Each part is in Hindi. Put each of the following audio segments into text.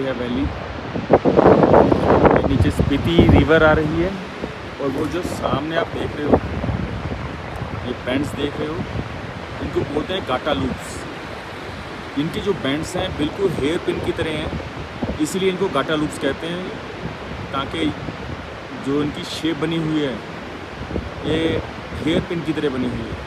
है वैली। नीचे स्पीति रिवर आ रही है और वो जो सामने आप देख रहे हो, ये बैंड्स देख रहे हो, इनको बोलते हैं गाटा लूप्स। इनके जो बैंड्स हैं बिल्कुल हेयर पिन की तरह हैं, इसीलिए इनको गाटा लूप्स कहते हैं, ताकि जो इनकी शेप बनी हुई है ये हेयर पिन की तरह बनी हुई है।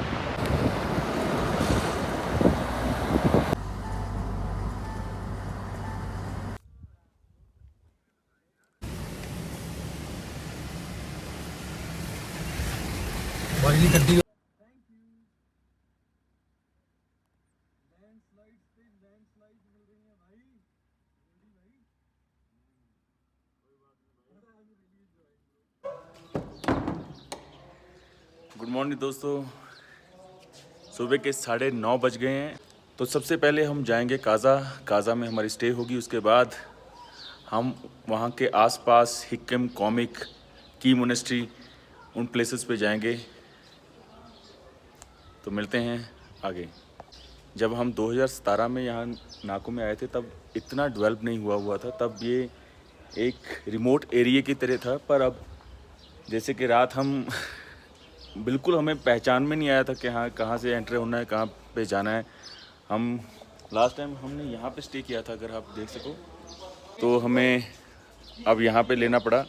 गुड मॉर्निंग दोस्तों, सुबह के 9:30 बज गए हैं। तो सबसे पहले हम जाएंगे काज़ा में हमारी स्टे होगी। उसके बाद हम वहाँ के आसपास हिक्किम, कॉमिक, की मोनेस्ट्री, उन प्लेसेस पे जाएंगे। तो मिलते हैं आगे। जब हम 2017 में यहाँ नाको में आए थे तब इतना डेवलप नहीं हुआ था, तब ये एक रिमोट एरिया की तरह था। पर अब जैसे कि रात हम बिल्कुल हमें पहचान में नहीं आया था कि हाँ कहाँ से एंटर होना है, कहाँ पे जाना है। हम लास्ट टाइम हमने यहाँ पे स्टे किया था, अगर आप देख सको, तो हमें अब यहाँ पे लेना पड़ा।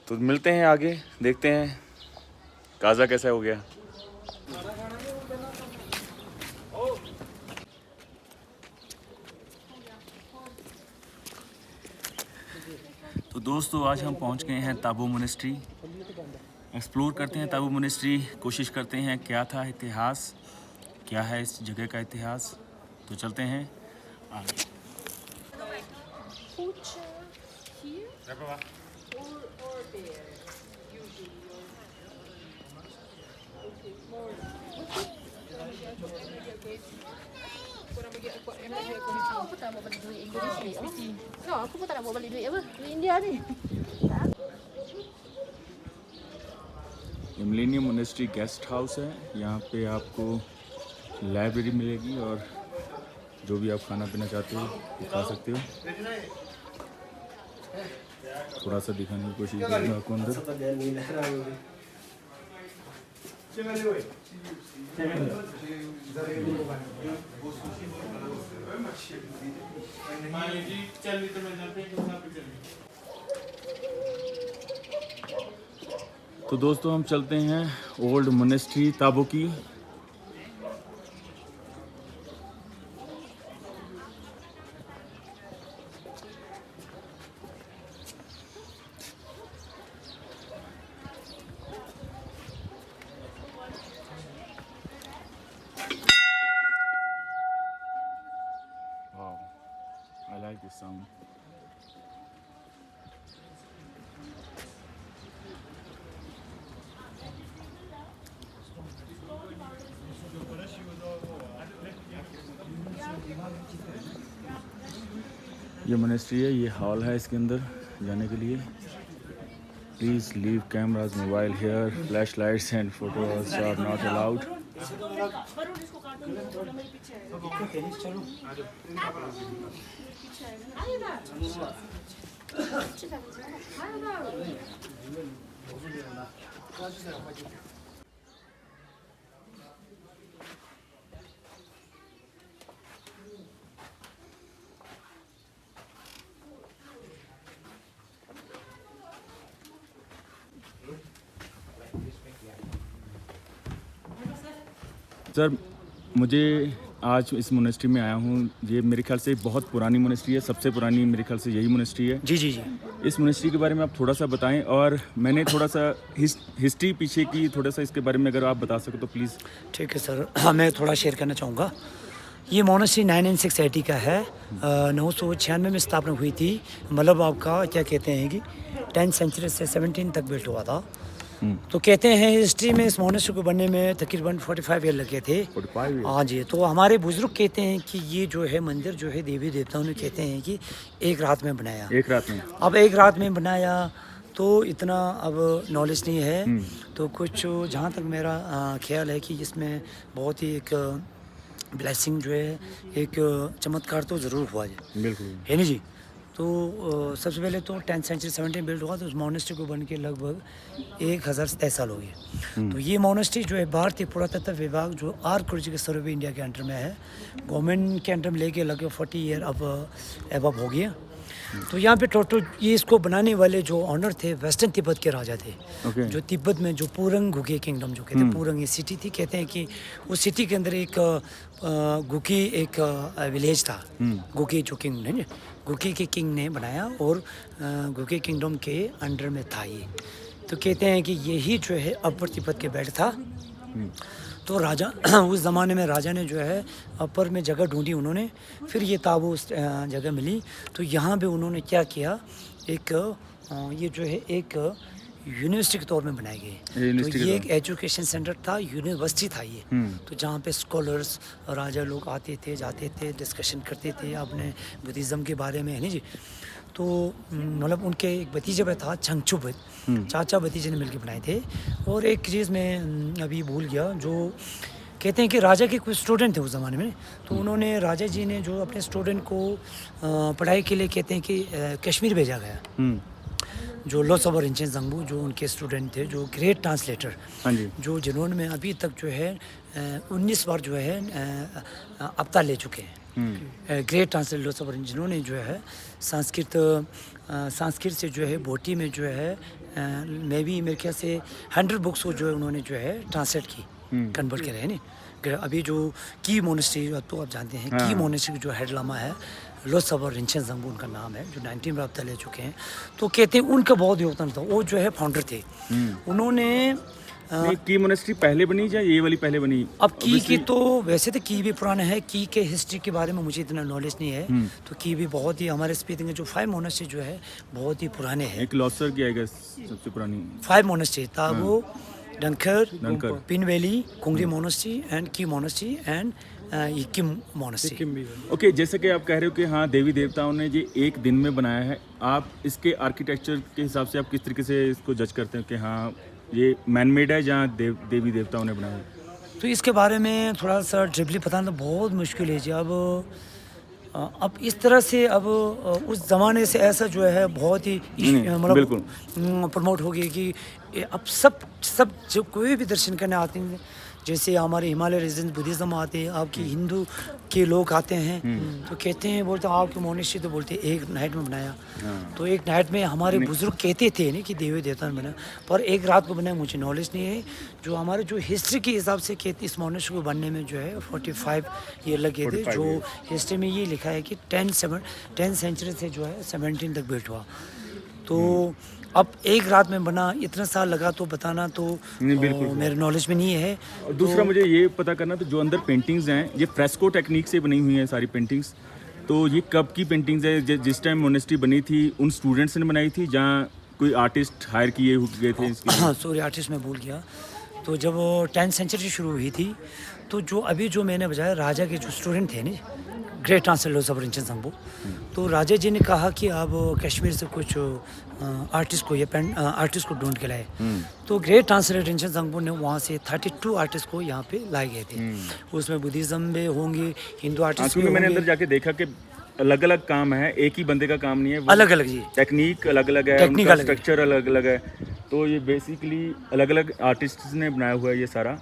तो मिलते हैं आगे, देखते हैं काज़ा कैसा हो गया। तो दोस्तों आज हम पहुँच गए हैं ताबो मोनेस्ट्री। एक्सप्लोर करते हैं ताबो मोनेस्ट्री, कोशिश करते हैं क्या था इतिहास, क्या है इस जगह का इतिहास। तो चलते हैं आगे। Aku tak mau balik duit Indonesia. Mesti. No, aku pun tak nak bawa balik duit apa. Duit India ni. ये मिलेनियम मोनेस्ट्री गेस्ट हाउस है। यहाँ पे आपको लाइब्रेरी मिलेगी और जो भी आप खाना पीना चाहते हो वो खा सकते हो। थोड़ा सा दिखाने की कोशिश करूँगा आपको अंदर। तो दोस्तों हम चलते हैं ओल्ड मोनेस्ट्री ताबो की। Wow, I like this sound. ये मोनेस्ट्री है, ये हॉल है, इसके अंदर जाने के लिए please leave cameras mobile here, flash lights and photos are not allowed. Sir मुझे आज इस मोनेस्ट्री में आया हूँ। ये मेरे ख्याल से बहुत पुरानी मोनेस्ट्री है, सबसे पुरानी मेरे ख्याल से यही मोनेस्ट्री है। जी जी जी। इस मोनेस्ट्री के बारे में आप थोड़ा सा बताएं, और मैंने थोड़ा सा हिस्ट्री पीछे की थोड़ा सा इसके बारे में अगर आप बता सको तो प्लीज़। ठीक है सर, हाँ मैं थोड़ा शेयर करना चाहूँगा। ये मोनेस्ट्री 99680 का है। 996 में स्थापना हुई थी। मतलब आपका क्या कहते हैं कि 10th सेंचुरी से 17 तक बिल्ट हुआ था। तो कहते हैं हिस्ट्री में इस मोनेस्ट्री को बनने में तकरीबन 45 ईयर लगे थे। 45 हाँ जी। तो हमारे बुजुर्ग कहते हैं कि ये जो है मंदिर जो है देवी देवताओं ने कहते हैं कि एक रात में बनाया। एक रात में? अब एक रात में बनाया तो इतना अब नॉलेज नहीं है। तो कुछ जहाँ तक मेरा ख्याल है कि इसमें बहुत ही एक ब्लेसिंग जो है एक चमत्कार तो ज़रूर हुआ है बिल्कुल। है नहीं जी। तो सबसे पहले तो 10th सेंचुरी 17 बिल्ड हुआ, तो उस मोनेस्ट्री को बन के लगभग 1027 साल हो गए। तो ये मोनेस्ट्री जो है भारतीय पुरातत्व विभाग जो आर्कियोलॉजिकल सर्वे इंडिया के अंडर में है, गवर्नमेंट के अंडर में लेके लगभग 40 ईयर अब एबव हो गया। तो यहाँ पे टोटल ये इसको बनाने वाले जो ऑनर थे वेस्टर्न तिब्बत के राजा थे। Okay. जो तिब्बत में जो पूरंग गुकी किंगडम जो कहते हैं, पूरंग ये सिटी थी, कहते हैं कि उस सिटी के अंदर एक गुकी एक विलेज था। गुकी जो किंग ने गुकी के किंग ने बनाया और गुकी किंगडम के अंडर में था ये। तो कहते हैं कि यही जो है अपर तिब्बत के बेल्ट था। तो राजा उस ज़माने में राजा ने जो है अपर में जगह ढूंढी उन्होंने, फिर ये ताबू उस जगह मिली। तो यहाँ पे उन्होंने क्या किया, एक ये जो है एक यूनिवर्सिटी के तौर में बनाए गए। तो ये एक एजुकेशन सेंटर था, यूनिवर्सिटी था ये। तो जहाँ पे स्कॉलर्स राजा लोग आते थे, जाते थे, डिस्कशन करते थे अपने बुद्धिज़्म के बारे में, है नहीं जी। तो मतलब उनके एक भतीजे पे था चंगचुप, चाचा भतीजे ने मिलकर बनाए थे। और एक चीज़ मैं अभी भूल गया, जो कहते हैं कि राजा के कुछ स्टूडेंट थे उस ज़माने में, तो उन्होंने राजा जी ने जो अपने स्टूडेंट को पढ़ाई के लिए कहते हैं कि कश्मीर भेजा गया। जो लोसोबा रिंचेन जंगबू जो उनके स्टूडेंट थे, जो ग्रेट ट्रांसलेटर, हाँ जी। जो जिन्होंने में अभी तक जो है 19 बार जो है अवतार ले चुके हैं। ग्रेट ट्रांसलेटर लोसोबा रिंचेन, जिन्होंने जो है संस्कृत से जो है बोटी में जो है मैं भी मेरे ख्याल से 100 बुक्स को जो है उन्होंने जो है ट्रांसलेट की, कन्वर्ट करे है नहीं। अभी जो की मोनेस्ट्री तो आप जानते हैं, की मोनेस्ट्री जो हेड लामा है लोसोबा रिंचेन जंगबू उनका नाम है, जो 19 बार अवतार ले चुके हैं। तो कहते हैं उनका बहुत योगदान था, वो जो है फाउंडर थे। उन्होंने की मोनेस्ट्री पहले बनी या ये वाली पहले बनी? अब की तो वैसे तो की भी पुराना है, की के हिस्ट्री के बारे में मुझे इतना नॉलेज नहीं है। तो की भी बहुत ही हमारे स्पीकिंग जो 5 मोनेस्ट्री जो है बहुत ही पुराने हैं। एक लॉसर की आएगा सबसे पुरानी 5 मोनेस्ट्री था वो, Dunker, pin valley, Kungri monastery and की monastery and Kim monastery. Okay, जैसे कि आप कह रहे हो कि हाँ देवी देवताओं ने ये एक दिन में बनाया है, आप इसके आर्किटेक्चर के हिसाब से आप किस तरीके से इसको जज करते हैं कि हाँ ये मैनमेड है जहाँ देवी देवताओं ने बनाया है? तो इसके बारे में थोड़ा सा ट्रिपली बताना तो बहुत मुश्किल है जी। अब इस तरह से अब उस ज़माने से ऐसा जो है बहुत ही मतलब प्रमोट हो गया कि अब सब जो कोई भी दर्शन करने आते हैं, जैसे हमारे हिमालय रीजन बुद्धिज़्म आते हैं, आपके हिंदू के लोग आते हैं, तो कहते हैं, बोलते हैं आपके मोनेस्ट्री तो बोलते हैं एक नाइट में बनाया। तो एक नाइट में हमारे बुजुर्ग कहते थे नहीं कि देवी देवता ने बनाया, पर एक रात को बनाया, मुझे नॉलेज नहीं है। जो हमारे जो हिस्ट्री के हिसाब से कहते इस मोनेस्ट्री को बनने में जो है 45 ईयर लगे थे। जो हिस्ट्री में ये लिखा है कि 10th सेंचुरी से जो है 17 तक बिल्ट हुआ। तो अब एक रात में बना, इतना साल लगा तो बताना तो मेरे नॉलेज में नहीं है। और दूसरा मुझे ये पता करना, तो जो अंदर पेंटिंग्स हैं ये फ्रेस्को टेक्निक से बनी हुई हैं सारी पेंटिंग्स, तो ये कब की पेंटिंग्स है? जिस टाइम मोनेस्ट्री बनी थी उन स्टूडेंट्स ने बनाई थी जहाँ कोई आर्टिस्ट हायर किए गए थे इसके? हाँ, सॉरी आर्टिस्ट मैं भूल गया। तो जब 10th सेंचुरी शुरू हुई थी, तो जो अभी जो मैंने बजाया राजा के जो स्टूडेंट थे नहीं, ग्रेट ट्रांसलेटर लोसोबा रिंचेन जंगबू, तो राजा जी ने कहा कि आप कश्मीर से कुछ आर्टिस्ट को आर्टिस्ट को ढूंढ के लाए। तो ग्रेट ट्रांसलेटर रिंचेन जंगबू ने वहाँ से 32 आर्टिस्ट को यहाँ पे लाए गए थे। उसमें बुद्धिज़्म में होंगे, हिंदू आर्टिस्ट भी होंगे। मैंने अंदर जाके देखा कि अलग अलग काम है, एक ही बंदे का काम नहीं है, अलग अलग जी, टेक्निक अलग अलग है, उनका स्ट्रक्चर अलग अलग है। तो ये बेसिकली अलग अलग आर्टिस्ट ने बनाया हुआ है ये सारा।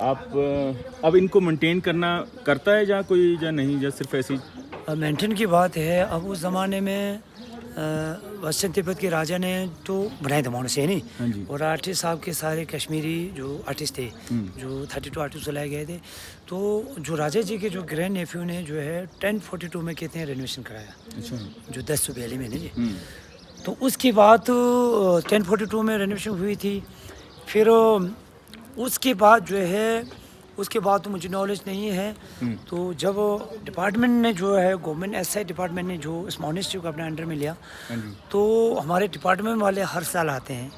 आप अब इनको मेंटेन करता है या कोई या नहीं, या सिर्फ ऐसी मेंटेन की बात है? अब उस ज़माने में वेस्टर्न तिब्बत के राजा ने तो बनाए थे मोनेस्ट्री नहीं, और आर्टिस्ट साहब के सारे कश्मीरी जो आर्टिस्ट थे, जो 32 आर्टिस्ट लाए गए थे। तो जो राजा जी के जो ग्रैंड नेफ्यू ने जो है 1042 में कहते हैं रेनोवेशन कराया। अच्छा। जो 10 वैली में नहीं जी। तो उसके बाद 1042 में रेनोवेशन हुई थी। फिर उसके बाद जो है, उसके बाद तो मुझे नॉलेज नहीं है। तो जब डिपार्टमेंट ने जो है गवर्नमेंट एसआई डिपार्टमेंट ने जो इस मोनेस्ट्री को अपने अंडर में लिया, तो हमारे डिपार्टमेंट वाले हर साल आते हैं,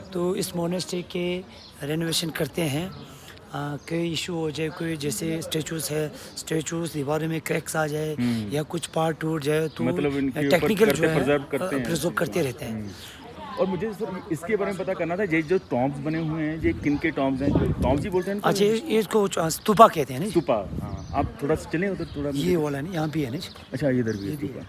तो इस मोनेस्ट्री के रेनोवेशन करते हैं। कोई इशू हो जाए, कोई जैसे स्टेचूज दीवारों में क्रैक्स आ जाए या कुछ पार्ट टूट जाए, तो मतलब टेक्निकल जो है प्रिजर्व करते रहते हैं। और मुझे सर इसके बारे में पता करना था, ये जो टॉम्ब्स बने हुए हैं ये किन के टॉम्ब्स हैं? जो टॉम्ब्स ही बोलते हैं? अच्छा, इसको स्तूपा कहते हैं ना? स्तूपा, हाँ। आप थोड़ा सा चलें उधर थोड़ा। ये वाला नहीं, यहाँ भी है ना। अच्छा इधर भी है स्तूपा।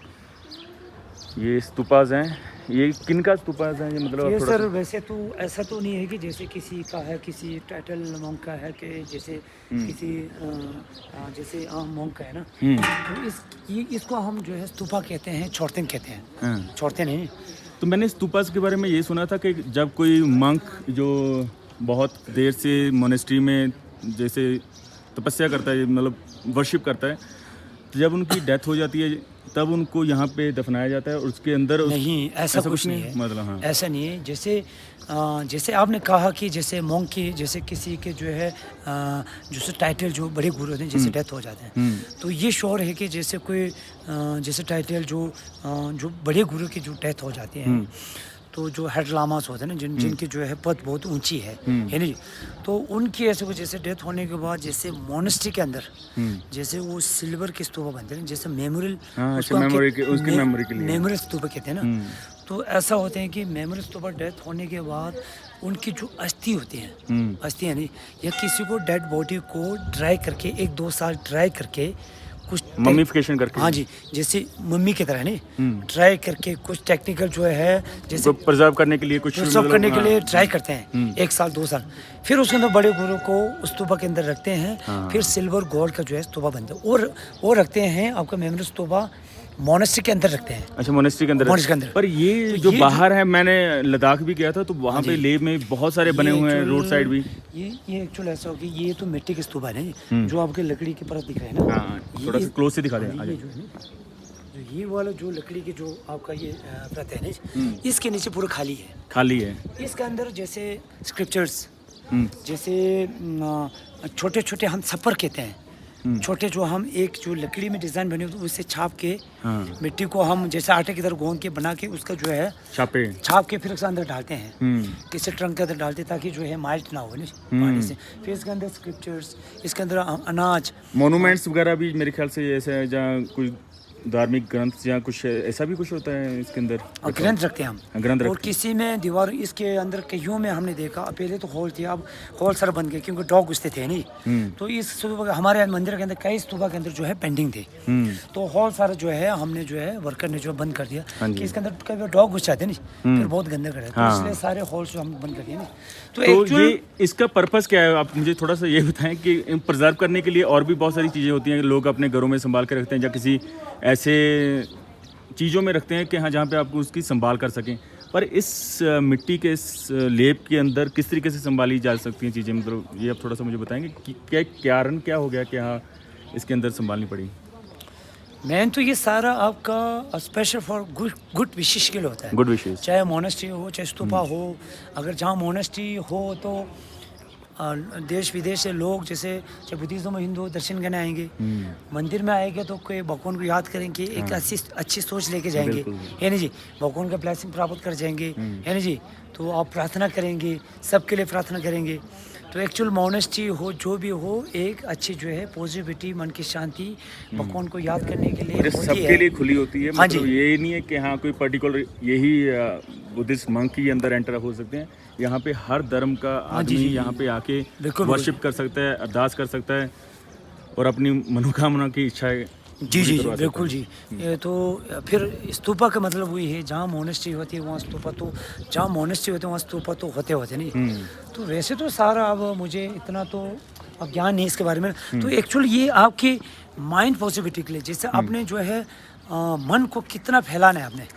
ये स्तूपाज हैं, ये किन का स्तूपाज हैं ये मतलब ये आप थोड़ा सर वैसे तो ऐसा तो नहीं है कि जैसे किसी का है, किसी टाइटल मॉन्क का है, कि जैसे किसी जैसे मॉन्क का है ना, तो इसको हम जो है स्तूपा कहते हैं, छोड़तेन कहते हैं। हाँ। छोड़तेन है। तो मैंने स्तूपास के बारे में ये सुना था कि जब कोई मंक जो बहुत देर से मोनेस्ट्री में जैसे तपस्या करता है, मतलब वर्शिप करता है, तो जब उनकी डेथ हो जाती है तब उनको यहाँ पे दफनाया जाता है और उसके अंदर नहीं, ऐसा कुछ नहीं है। मतलब हाँ। ऐसा नहीं है। जैसे आपने कहा कि जैसे मॉन्क की, जैसे किसी के जो है जैसे टाइटल जो बड़े गुरु होते हैं, जैसे डेथ हो जाते हैं, तो ये श्योर है कि जैसे कोई जैसे टाइटल जो बड़े गुरु की जो डेथ हो जाती है, तो जो हेड लामास होते हैं ना, जिनकी जो है पद बहुत ऊंची है ना जी, तो उनकी ऐसे कुछ जैसे डेथ होने के बाद जैसे मोनेस्ट्री के अंदर जैसे वो सिल्वर के स्तूपा बनते हैं, जैसे मेमोरियल, उसकी मेमोरी के लिए मेमोरियल स्तूपा कहते हैं ना। तो ऐसा होते हैं कि मेमोरियल स्तूपा डेथ होने के बाद उनकी जो अस्थि होती हैं, अस्थि यानी या किसी को डेड बॉडी को ड्राई करके 1-2 साल ड्राई करके कुछ मम्मीफिकेशन करके, हाँ जी, जैसे मम्मी की तरह नहीं, ट्राई करके कुछ टेक्निकल जो है जैसे प्रिजर्व करने के लिए कुछ प्रिजर्व करने के लिए ट्राई करते हैं 1 साल 2 साल, फिर उसके अंदर बड़े गुरु को उस स्तूपा के अंदर रखते हैं। फिर सिल्वर गोल्ड का जो है स्तूपा बनता है, और वो रखते हैं आपका मेमोरी स्तूपा मोनेस्ट्री के अंदर रखते हैं। अच्छा, मोनेस्ट्री के अंदर। पर ये तो जो बाहर है, मैंने लद्दाख भी गया था तो वहाँ पे लेह में बहुत सारे बने हुए हैं, रोड साइड भी। ये एक्चुअल ऐसा हो कि ये तो मिट्टी के स्तूपा है ना, जो आपके लकड़ी की परत दिख रहे हैं ना, थोड़ा सा क्लोज से दिखा दें। जो ये वाला जो लकड़ी की जो आपका ये परत है ना, इसके नीचे पूरा खाली है, खाली है। इसके अंदर जैसे स्क्रिप्चर्स, जैसे छोटे छोटे हम छप्पर कहते हैं, छोटे जो हम एक जो लकड़ी में डिजाइन बने होते उससे छाप के मिट्टी को हम जैसे आटे की तरह गोंद के बना के उसका जो है छाप के फिर उसके अंदर डालते हैं, किसी ट्रंक के अंदर डालते ताकि जो है माइल्ट ना हो ना पानी से। फिर इसके अंदर स्क्रिप्चर्स, इसके अंदर अनाज, मोनूमेंट्स वगैरह भी मेरे ख्याल से ऐसे जहाँ कोई धार्मिक ग्रंथ या कुछ ऐसा भी कुछ होता है इसके अंदर। ग्रंथ रखते हैं हम ग्रंथ और किसी में दीवार इसके अंदर कईयों में हमने देखा, पहले तो हॉल थे, अब हॉल सर बन गए क्योंकि डॉग घुसते थे नहीं। तो इस स्तूपा हमारे मंदिर के अंदर कई स्तूपा के अंदर जो है पेंडिंग थे, तो हॉल सारा जो है हमने जो है वर्कर ने जो बंद कर दिया कि इसके अंदर कभी डॉग घुस जाते नहीं, फिर बहुत गंदा कर तो इसलिए सारे हॉल्स हम बंद कर दिए ना। तो ये इसका पर्पस क्या है, आप मुझे थोड़ा सा ये बताएं कि प्रिजर्व करने के लिए और भी बहुत सारी चीज़ें होती हैं, लोग अपने घरों में संभाल के रखते हैं या किसी ऐसे चीज़ों में रखते हैं कि हाँ जहाँ पे आपको उसकी संभाल कर सकें, पर इस मिट्टी के इस लेप के अंदर किस तरीके से संभाली जा सकती हैं चीज़ें, मतलब ये आप थोड़ा सा मुझे बताएंगे कि क्या कारण क्या हो गया कि हाँ इसके अंदर संभालनी पड़ी। मेन तो ये सारा आपका स्पेशल फॉर गुड विशेष के लिए होता है, गुड विशेष, चाहे मोनेस्ट्री हो चाहे स्तूपा हो। अगर जहाँ मोनेस्ट्री हो तो देश विदेश से लोग जैसे चाहे बुद्धिज्म हिंदू दर्शन करने आएंगे, मंदिर में आएंगे तो कोई भगवान को याद करेंगे, एक अच्छी सोच लेके जाएंगे, है ना जी, भगवान का ब्लेसिंग प्राप्त कर जाएंगे, है ना जी। तो आप प्रार्थना करेंगे, सबके लिए प्रार्थना करेंगे। तो एक्चुअल मोनेस्ट्री हो जो भी हो, एक अच्छी जो है पॉजिटिविटी, मन की शांति, भगवान को याद करने के लिए सबके लिए खुली होती है। मतलब ये नहीं है कि हाँ कोई पर्टिकुलर यही बुद्धिस्ट मंक ही अंदर एंटर हो सकते हैं, यहाँ पे हर धर्म का आदमी यहाँ पे आके वर्शिप कर सकता है, अरदास कर सकता है और अपनी मनोकामना की इच्छाएं। जी बिल्कुल जी। ये तो फिर स्तूपा का मतलब वही है, जहाँ मोनेस्ट्री होती है वहाँ स्तूपा, तो जहाँ मोनेस्ट्री होती है वहाँ स्तूपा तो होते नहीं। तो वैसे तो सारा अब मुझे इतना तो अब ज्ञान नहीं इसके बारे में। तो एक्चुअली ये आपके माइंड पॉजिटिविटी के लिए, जैसे आपने जो है मन को कितना फैलाना है आपने,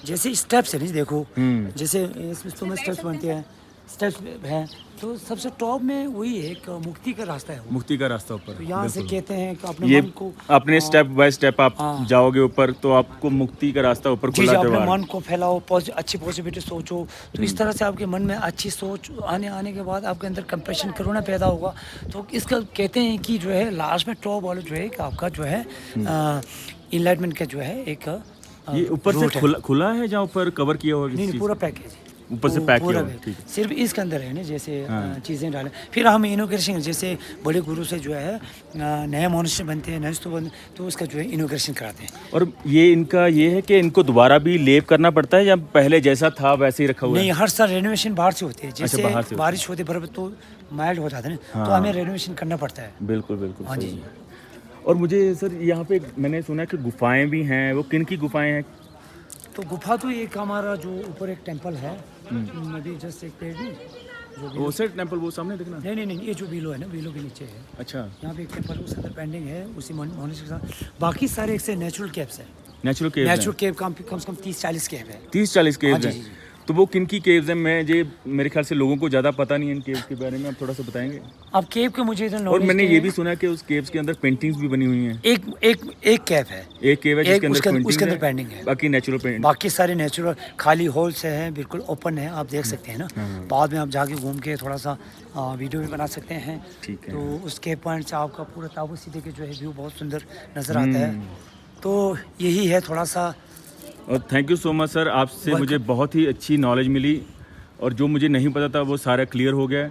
जैसे स्टेप्स है नहीं, देखो जैसे इसमें स्टेप्स बनते हैं, स्टेप्स है, तो सबसे टॉप में वही है एक मुक्ति का रास्ता है, मुक्ति का रास्ता ऊपर। तो यहाँ से कहते हैं कि अपने मन को अपने स्टेप बाय स्टेप आप जाओगे ऊपर तो आपको मुक्ति का रास्ता ऊपर खुला है। अपने मन को फैलाओ, अच्छी पॉजिटिविटी सोचो, तो इस तरह से आपके मन में अच्छी सोच आने के बाद आपके अंदर कंपैशन करुणा पैदा होगा। तो इसका कहते हैं कि जो है लास्ट में टॉप वाला जो है आपका जो है इनलाइटमेंट का जो है एक ये ऊपर से खुला है जहाँ ऊपर कवर किया हुआ, नहीं पूरा पैकेज ऊपर से पैक किया हुआ, ठीक है। सिर्फ इसके अंदर है ना जैसे चीज़ें डालें, फिर हम इनोग्रेशन जैसे बड़े गुरु से जो है नए मोनेस्ट्री बनते हैं, नए तो उसका जो है इनोग्रेशन कराते हैं। और ये इनका ये है कि इनको दोबारा भी लेप करना पड़ता है या पहले जैसा था वैसे ही रखा हुआ है? नहीं, हर साल रेनोवेशन बाहर से होती है, जैसे बारिश होती है बराबर तो माइल्ड हो जाता है ना, तो हमें रेनोवेशन करना पड़ता है। बिल्कुल। हाँ जी। और मुझे सर यहाँ पे मैंने सुना कि गुफाएं भी हैं, वो किन की गुफाएं हैं? तो गुफा तो एक हमारा जो ऊपर एक टेंपल है, अभी जस्ट एक पेड़ नहीं जो वो सर टेम्पल वो सामने दिखना। नहीं, ये जो वीलो है ना, वीलो के नीचे है। अच्छा, यहाँ पे एक टेंपल उसके अंदर पेंडिंग है उसी मोनेस्ट्री के साथ। बाकी सारे एक से नेचुरल केव्स है। नेचुरल केव्स हैं। नेचुरल केव कम से कम 30-40 केव है। 30-40 हाँ केव्स जी, हैं। जी, जी। तो वो किन की केव्स हैं? मैं ये मेरे ख्याल से लोगों को ज़्यादा पता नहीं है इन केव्स के बारे में, आप थोड़ा सा बताएंगे? अब केव के मुझे इतना और नॉलेज मैंने नहीं ये है। भी सुना कि उस केव्स के अंदर पेंटिंग्स भी बनी हुई हैं। एक केव है, एक केव है जिसके अंदर उसके पेंटिंग अंदर पेंटिंग है। बाकी नेचुरल पेंट। बाकी सारे नेचुरल खाली होल से हैं, बिल्कुल ओपन है, आप देख सकते हैं ना। बाद में आप जाके घूम के थोड़ा सा वीडियो भी बना सकते हैं। ठीक है। तो उस केव पॉइंट से आपका पूरा ताबू सीधे के जो है व्यू बहुत सुंदर नज़र आता है। तो यही है थोड़ा सा। और thank you so much sir, आपसे Welcome. मुझे बहुत ही अच्छी नॉलेज मिली और जो मुझे नहीं पता था वो सारा क्लियर हो गया।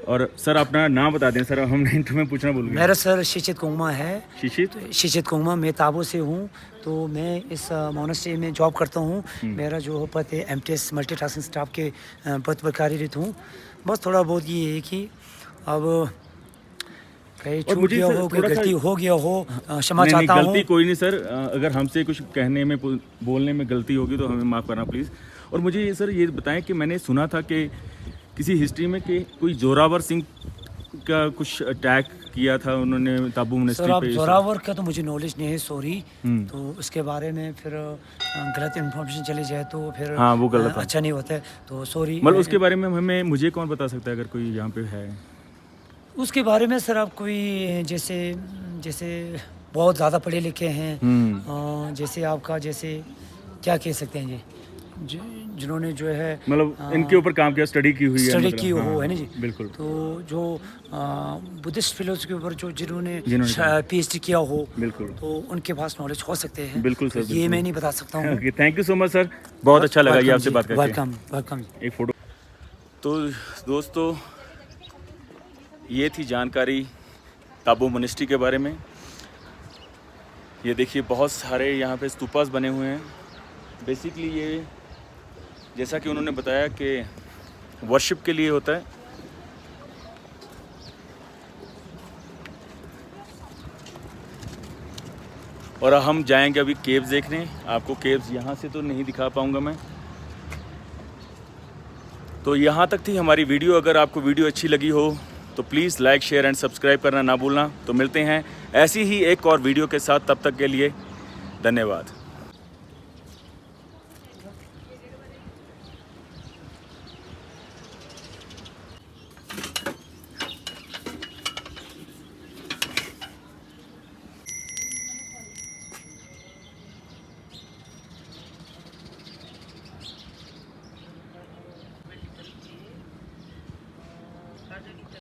और सर अपना नाम बता दें सर, हमने इंटर में पूछना भूल गए। मेरा सर शिशित कुंगमा है। शिशित कुंगमा, मैं ताबो से हूँ। तो मैं इस मोनेस्ट्री में जॉब करता हूँ। मेरा जो पद है MTS मल्टीटास्किंग स्टाफ के पद पर कार्यरत हूँ। बस थोड़ा बहुत ये है कि अब कहीं छूट मुझे गया सर हो, कोई थोड़ा सा- गलती हो गया हो, क्षमा नहीं, चाहता हूँ। गलती कोई नहीं सर, अगर हमसे कुछ कहने में बोलने में गलती होगी तो हमें माफ़ करना प्लीज़। और मुझे ये सर ये बताएं कि मैंने सुना था कि किसी हिस्ट्री में कि कोई जोरावर सिंह का कुछ अटैक किया था उन्होंने ताबू सर मोनेस्ट्री आप पे। जोरावर का तो मुझे नॉलेज नहीं है, सॉरी। हम्म। तो उसके बारे में फिर गलत इन्फॉर्मेशन चली जाए तो फिर हाँ, वो गलत है। अच्छा नहीं होता है, तो सॉरी। मतलब उसके बारे में मुझे कौन बता सकता है अगर कोई यहाँ पे है? उसके बारे में सर आप कोई जैसे बहुत ज़्यादा पढ़े लिखे हैं, जैसे आपका जैसे क्या कह सकते हैं जी, जिन्होंने जो है मतलब इनके ऊपर काम किया, स्टडी की हुई है, स्टडी मतलब, की हो, हाँ, है ना जी। बिल्कुल। तो जो बुद्धिस्ट फिलोसफी के ऊपर जिन्होंने जिन्होंने PhD किया हो, बिल्कुल। तो उनके पास नॉलेज हो सकते हैं। बिल्कुल सर, तो ये बिल्कुल। मैं नहीं बता सकता हूँ। Okay, thank you so much sir, बहुत अच्छा लगा ये आपसे बात करके। वेलकम। एक फोटो। तो दोस्तों ये थी जानकारी ताबू मोनेस्ट्री के बारे में। ये देखिए बहुत सारे यहाँ पे स्तूपास बने हुए हैं। बेसिकली ये जैसा कि उन्होंने बताया कि वर्शिप के लिए होता है। और हम जाएंगे अभी केव्स देखने। आपको केव्स यहाँ से तो नहीं दिखा पाऊँगा मैं। तो यहाँ तक थी हमारी वीडियो। अगर आपको वीडियो अच्छी लगी हो तो please like, share and subscribe करना ना भूलना। तो मिलते हैं ऐसी ही एक और वीडियो के साथ, तब तक के लिए धन्यवाद।